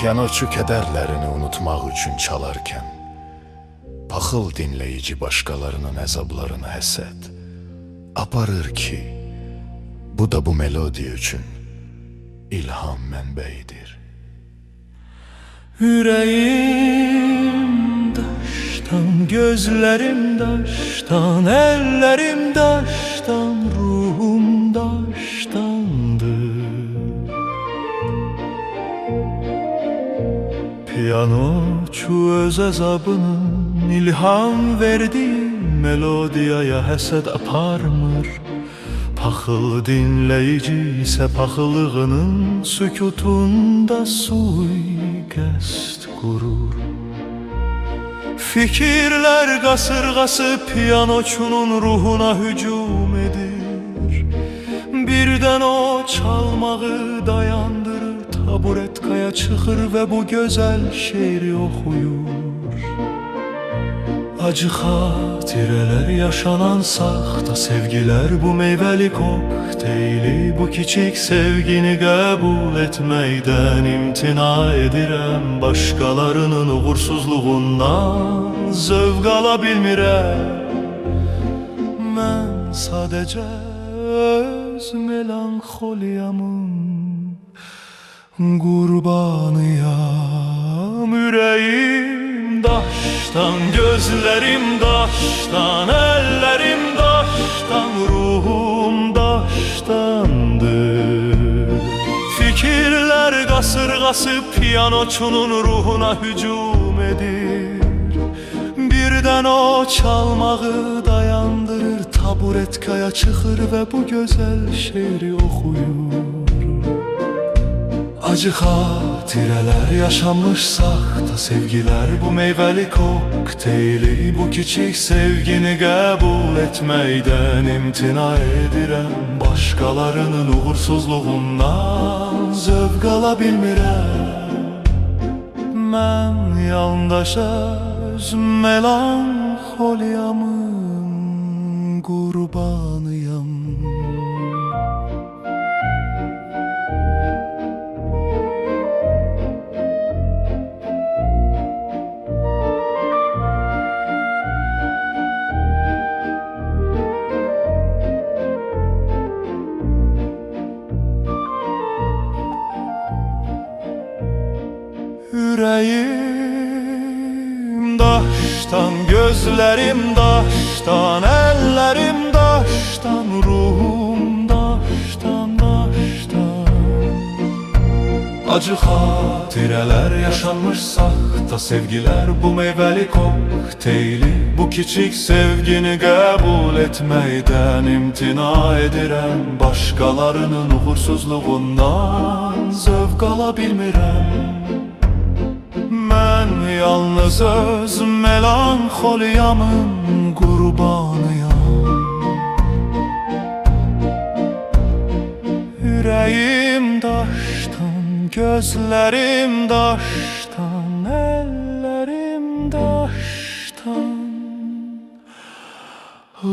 Piyanoçu kədərlərini unutmaq üçün çalarkən, paxıl dinləyici başqalarının əzablarını həsəd aparır ki, bu da bu melodiya üçün ilham mənbəyidir. Ürəyim daşdan, gözlərim daşdan, əllərim daşdan, ruhum daşdandır. Piyanoçu öz əzabının ilham verdiyi melodiyaya həsəd aparmır. Paxıl dinləyici isə paxıllığının sükutunda sui-qəsd qurur. Fikirlər qasırğası piyanoçunun ruhuna hücum edir. Birdən o çalmağı dayandırır, taburetkaya çıxır və bu gözəl şeiri oxuyur. Acı xatirələr, yaşanan saxta sevgilər, bu meyvəli kokteyli, bu kiçik sevgini qəbul etməkdən imtina edirəm. Başqalarının uğursuzluğundan zövq ala bilmirəm. Mən sadəcə öz melanxoliyamın qurbanıyam. Ürəyim daşdan, gözlərim daşdan, əllərim daşdan, ruhum daşdandır. Fikirlər qasırğası piyanoçunun ruhuna hücum edir. Birdən o çalmağı dayandırır, taburetkaya çıxır və bu gözəl şeiri oxuyur. Acı xatirələr, yaşanmış saxta sevgilər, bu meyvəli kokteyli, bu kiçik sevgini qəbul etməkdən imtina edirəm. Başqalarının uğursuzluğundan zövq ala bilmirəm. Mən yalnız öz melanxoliyamın qurbanıyam. Ürəyim daşdan, gözlərim daşdan, əllərim daşdan, ruhum daşdan, daşdan. Acı xatirələr, yaşanmış saxta sevgilər, bu meyvəli kokteyli, bu kiçik sevgini qəbul etməkdən imtina edirəm. Başqalarının uğursuzluğundan zövq ala bilmirəm. Mən yalnız öz melanxoliyamın qurbanıyam. Ürəyim daşdan, gözlərim daşdan, əllərim daşdan,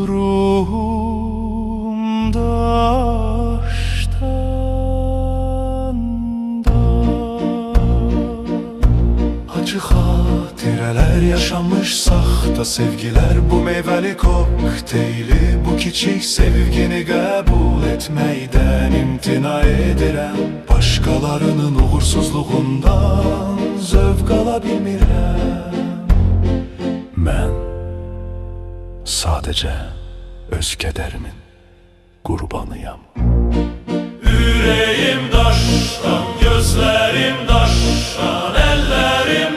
ruhum daşdan. Acı xatirələr, yaşanmış saxta sevgilər, bu meyvəli kokteyli, bu kiçik sevgini qəbul etməkdən imtina edirəm. Başqalarının uğursuzluğundan zövq ala bilmirəm. Mən sadəcə öz kədərimin qurbanıyam. Ürəyim daşdan, gözlərim daşdan, əllərim